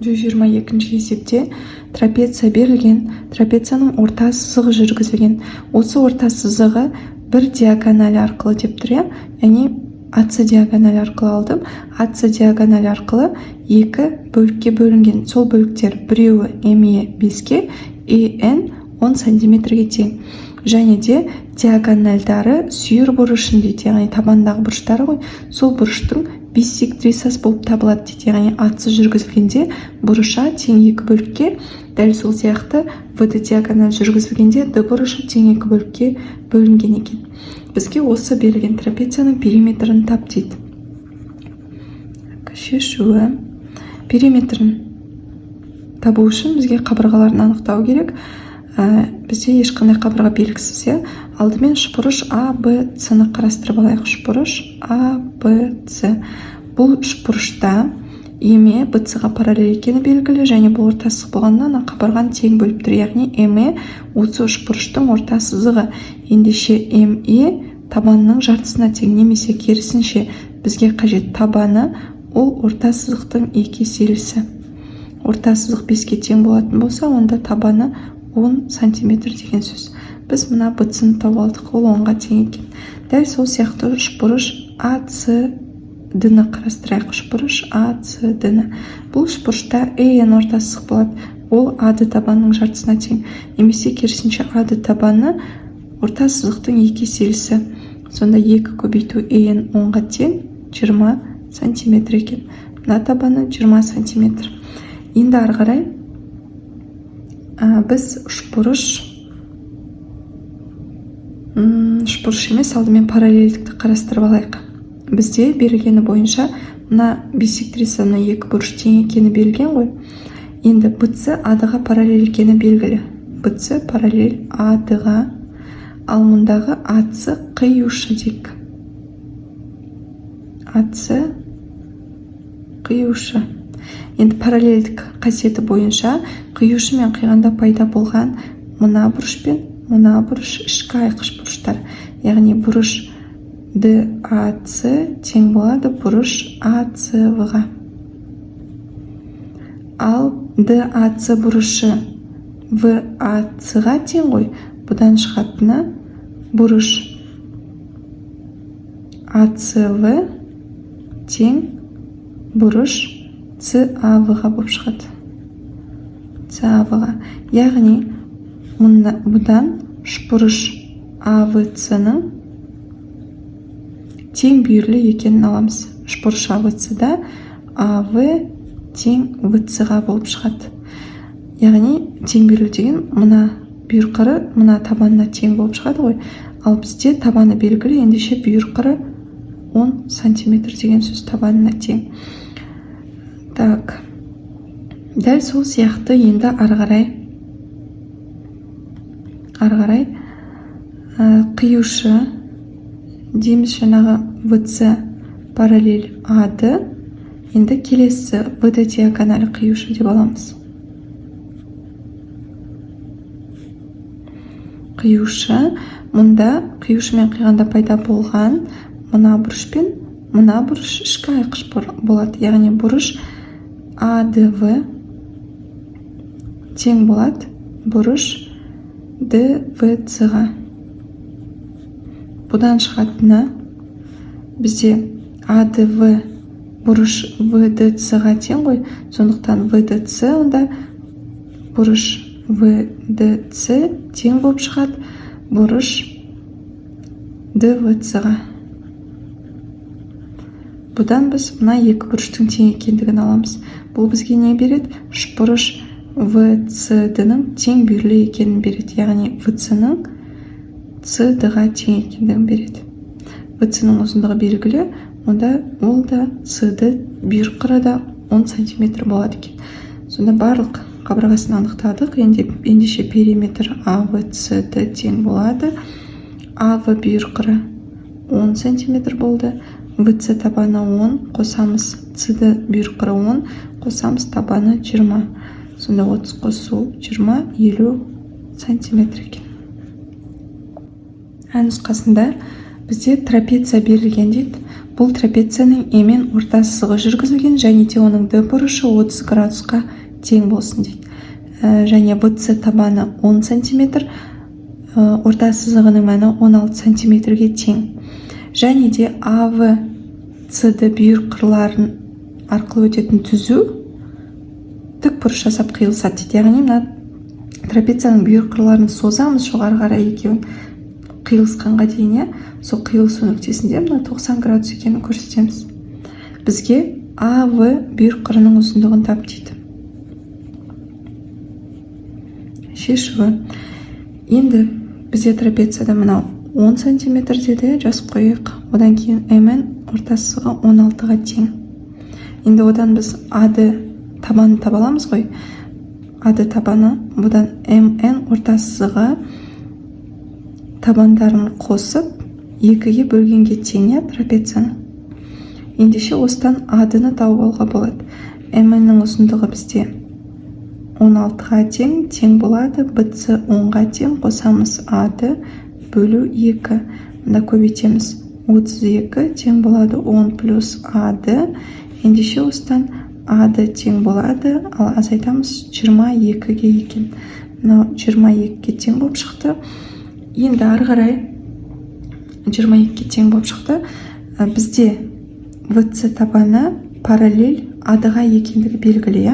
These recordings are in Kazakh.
122 есепте трапеция берілген, трапецияның орта сызығы жүргізілген. Осы орта сызығы бір диагональ арқылы деп тұр, яғни АС диагональ арқылы алдым. АС диагональ арқылы екі бөлікке бөлінген. Сол бөліктер біреуі МЕ 5-ке, ЕН 10 сантиметрге тең. Және де диагональдары сүйір бұрышын дейді, яғни табандағы бұрыштары ғой, сол бұрыштың биссектрисасы болып табылады дейді, яғни АС жүргізілгенде бұрыша тең екі бөлікке, дәл сол сияқты ВД диагональ жүргізілгенде Д бұрышы тең екі бөлікке бөлінген екен. Бізге осы берілген трапецияның периметрін тап дейді. Шешуі. Периметрін табу үшін бізге қабырғаларын анықтау керек. Бізде ешқандай қабырға белгісіз. Алдымен үшбұрыш АБЦ-ны қарастырып алайық. Үшбұрыш АБЦ. Бұл үшбұрышта ЕМЕ БЦ-ға параллель екені белгілі, және бұл орта сызық болғаннан қабырғаны тең бөліп тұр, яғни МЕ осы үшбұрыштың орта сызығы. Ендеше МЕ табанның жартысына тең, немесе керісінше бізге қажет табаны ол орта сызықтың екі еселісі. Орта сызық 5-ке тең болатын болса, онда табаны 10 сантиметр деген сөз. Біз мына БЦ-ны тауып алдық, ол 10-ға тең екен. Дәл сол сияқты үшбұрыш АСД-ны қарастырайық. Үшбұрыш АСД-ны. Бұл үшбұрышта ЕН орта сызық болады. Ол АД табанның жартысына тең. Немесе керісінше АД табаны орта сызықтың екі еселісі. Сонда 2 көбейту ЕН 10-ға тең 20 сантиметр екен. Мына табаны 20 сантиметр. Енді ары қарай біз үшбұрыш емес, алдымен параллельдікті қарастырып алайық. Бізде берілгені бойынша мына биссектрисаны екі бұрыш тең екені берілген ғой. Енді БЦ АД-ға параллель екені белгілі. БЦ параллель АД-ға, ал мұндағы АС қиюшы дейік. АС қиюшы. Енді параллельдік қасиеті бойынша қиюшы мен қиғанда пайда болған мына бұрыш пен мына бұрыш ішкі айқыш бұрыштар. Яғни бұрыш ДАС тең болады бұрыш АСВ-ға. Ал ДАС бұрышы ВАС-ға тең ғой. Бұдан шығатыны бұрыш АСВ тең бұрыш САВ-ға болып шығады. САВ-ға. Яғни бұдан үшбұрыш АВЦ-ның тең бүйірлі екенін аламыз. Үшбұрыш АВЦ-да АВ тең ВЦ-ға болып шығады. Яғни тең бүйірлі деген мына бүйірқыры мына табанына тең болып шығады ғой. Ал бізде табаны белгілі, ендеше бүйірқыры 10 сантиметр деген сөз табанына тең. Так, дәл сол сияқты енді ары қарай қиюшы дейміз, жаңағы ВЦ параллель АД, енді келесі ВД диагоналі қиюшы деп аламыз. Қиюшы, мұнда қиюшы мен қиғанда пайда болған мына бұрыш пен мына бұрыш ішкі айқыш болады, яғни бұрыш АДВ тең болады бұрыш ДВЦ-ға. Бұдан шығатыны бізде АДВ бұрыш ВДЦ-ға тең ғой, сондықтан ВДЦ онда бұрыш ВДЦ тең болып шығады бұрыш ДВЦ-ға. Бұдан біз мына екі бұрыштың тең екендігін аламыз. Бұл бізге не береді? Үшбұрыш ВЦД-ның тең бүйірлі екенін береді. Яғни ВЦ-ның СД-ға тең екендігін береді. ВЦ-ның ұзындығы белгілі, онда ол да СД бүйірқыры да 10 сантиметр болады екен. Сонда барлық қабырғасын анықтадық. Ендеше периметр АВЦД тең болады. АВ бүйірқыры 10 сантиметр болды. ВЦ табаны 10, қосамыз СД бүйірқыры 10, қосамыз табаны 20. Сонда 30 қосу 20, 50 сантиметр екен. Нұсқасында бізде трапеция берілген дейді. бұл трапецияның е мен орта сызығы жүргізілген және де оның д бұрышы 30 градусқа тең болсын дейді. Және BC табаны 10 см, орта сызығының мәні 16 см-ге тең. Және де АВ CD бүйір қырларын арқылы өтетін түзу тік бұрыш жасап қиылысады дейді. Яғни мына трапецияның бүйір қырларын созамыз жоғары қарай екеуін қиылысқанға дейін, сол қиылысу нүктесінде мына 90 градус екенін көрсетеміз. Бізге АВ бүйір қырының ұзындығын тап дейді. Шешуі. Енді бізде трапецияда мынау 10 см деді, жазып қойық. Одан кейін МН орта сызығы 16-ға тең. Енді одан біз АД табанын таба аламыз ғой. АД табаны, бұдан МН орта сызығы табандарын қосып 2-ге бөлгенге тең трапецияны. Ендеше осыдан АД-ны тауып алуға болады. МН-нің ұзындығы бізде 16-ға тең болады, BC 10-ға тең, қосамыз АД бөлу 2. Мында көбейтеміз, 32 тең болады 10 плюс АД. Ендеше осыдан АД тең болады, ал азайтамыз 22-ге екен. Мынау 22-ге тең болып шықты. Енді ары қарай 22-ге тең болып шықты. Бізде BC табаны параллель АД-ға екендігі белгілі.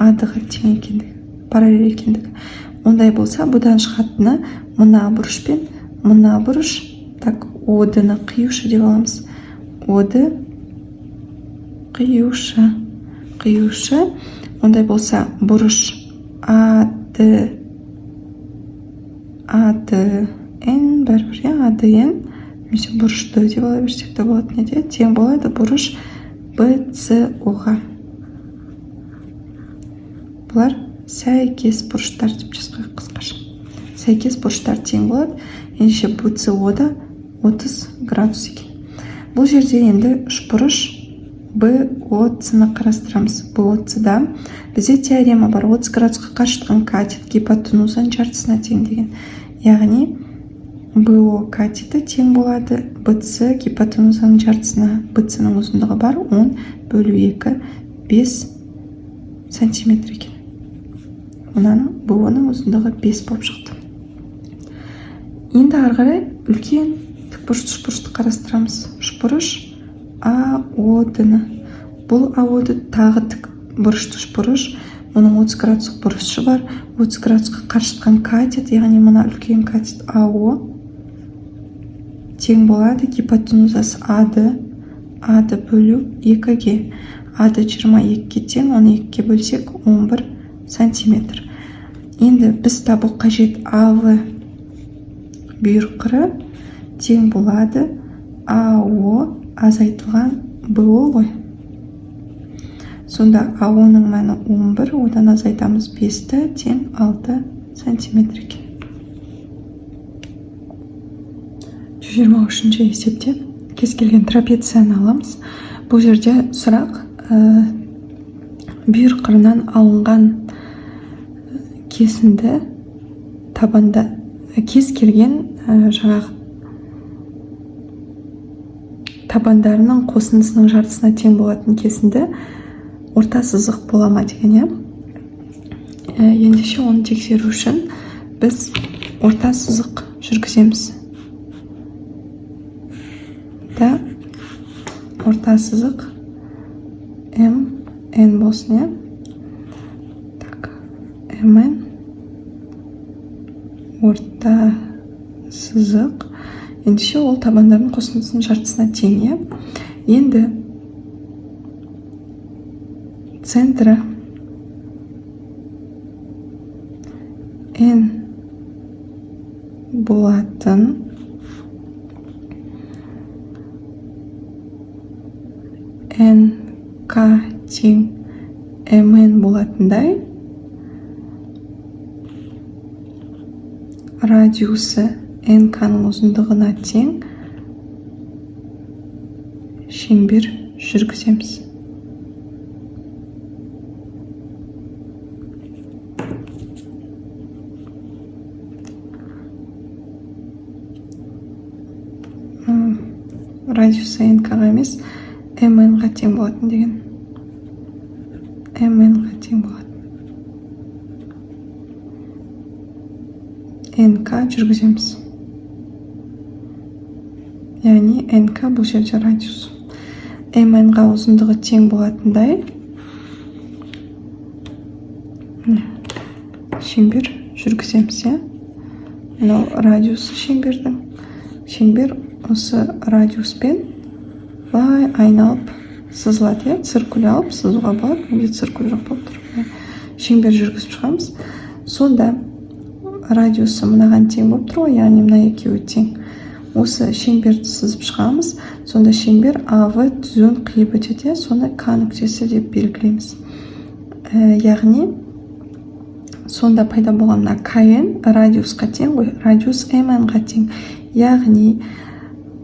АД-ға тең екендігі, параллель екендігі. Ондай болса, бұдан шығатыны мына бұрыш пен мына бұрыш, так, ОД-ны қиюшы деп аламыз. ОД қиюшы. Ондай болса, бұрыш АДН бәрібір, АДН, немесе бұрышты деп ала берсек те болады, неде? Тең болады бұрыш BCO-ға. Бұлар сәйкес бұрыштар деп жазғайық қысқаша. Сәйкес бұрыштар тең болады. Ендеше BCO-да 30 градус екен. Бұл жерде енді үшбұрыш BOC-ны қарастырамыз. BOC-да бізде теорема бар. 30 градусқа қарсы жатқан катет гипотенузаның жартысына тең деген. Яғни BO катеті тең болады BC гипотенузаның жартысына. BC-ның ұзындығы бар 10 бөлу 2, 5 см екен. Мұнаның BO-ның ұзындығы 5 болып шықты. Енді ары қарай үлкен тікбұрышты үшбұрышты қарастырамыз. Үшбұрыш АОД-ны. Бұл АОД тағы тік бұрышты үшбұрыш. Оның 30 градустық бұрышы бар. 30 градусқа қарсы жатқан катет, яғни мына үлкен катет АО тең болады гипотенузасы АД бөлу 2-ге. АД 22-ге тең, оны 2-ге бөлсек 11 см. Енді біз табу қажет АВ бүйір қыры тең болады АО азайтылған БО ғой. Сонда АО-ның мәні 11, одан азайтамыз 5-ті тең 6 см екен. 123-ші есепте кез келген трапецияны аламыз. Бұл жерде сұрақ бүйір қырынан алынған кесінді табанда кез келген жаңағы табандарының қосындысының жартысына тең болатын кесінді орта сызық бола ма деген. Ендеше оны тексеру үшін біз орта сызық жүргіземіз. Орта сызық МН болсын, Так, МН орта сызық. Ендеше ол табандардың қосындысының жартысына тең. Енді центрі N болатын НК тең МН болатындай радиусы НК-ның ұзындығына тең шеңбер жүргіземіз. радиусы nk-ға емес mn-ға тең болатын деген. mn-ға тең болатын. nk жүргіземіз. Яғни nk бұл жерде радиус. mn-ға ұзындығы тең болатындай шеңбер жүргіземіз. Мынау радиусы шеңбердің. Шеңбер осы радиуспен былай айналып сызылады. Циркуль алып сызуға болады. Неге циркуль жоқ болып тұр? Шеңбер жүргізіп шығамыз. Сонда радиусы мынаған тең болып тұр ғой, яғни мына екеуі тең. Осы шеңберді сызып шығамыз. Сонда шеңбер АВ түзуін қиып өтеді. Соны К нүктесі деп белгілейміз. Яғни сонда пайда болған мына КН радиусқа тең ғой, радиус mn-ға тең. Яғни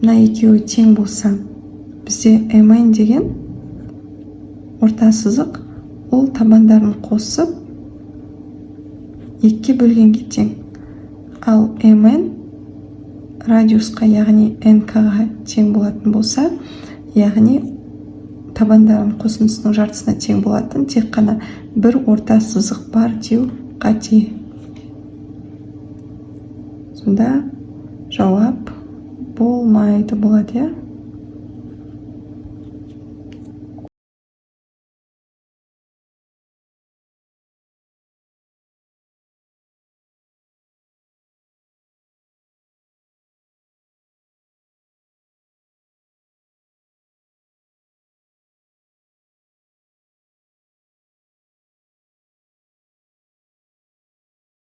мына екеуі тең болса, бізде mn деген орта сызық, ол табандарын қосып екіге бөлгенге тең. Ал mn радиусқа, яғни nk-ға тең болатын болса, яғни табандарын қосындысының жартысына тең болатын, тек қана бір орта сызық бар деу қате. Сонда жауап болмайды болады.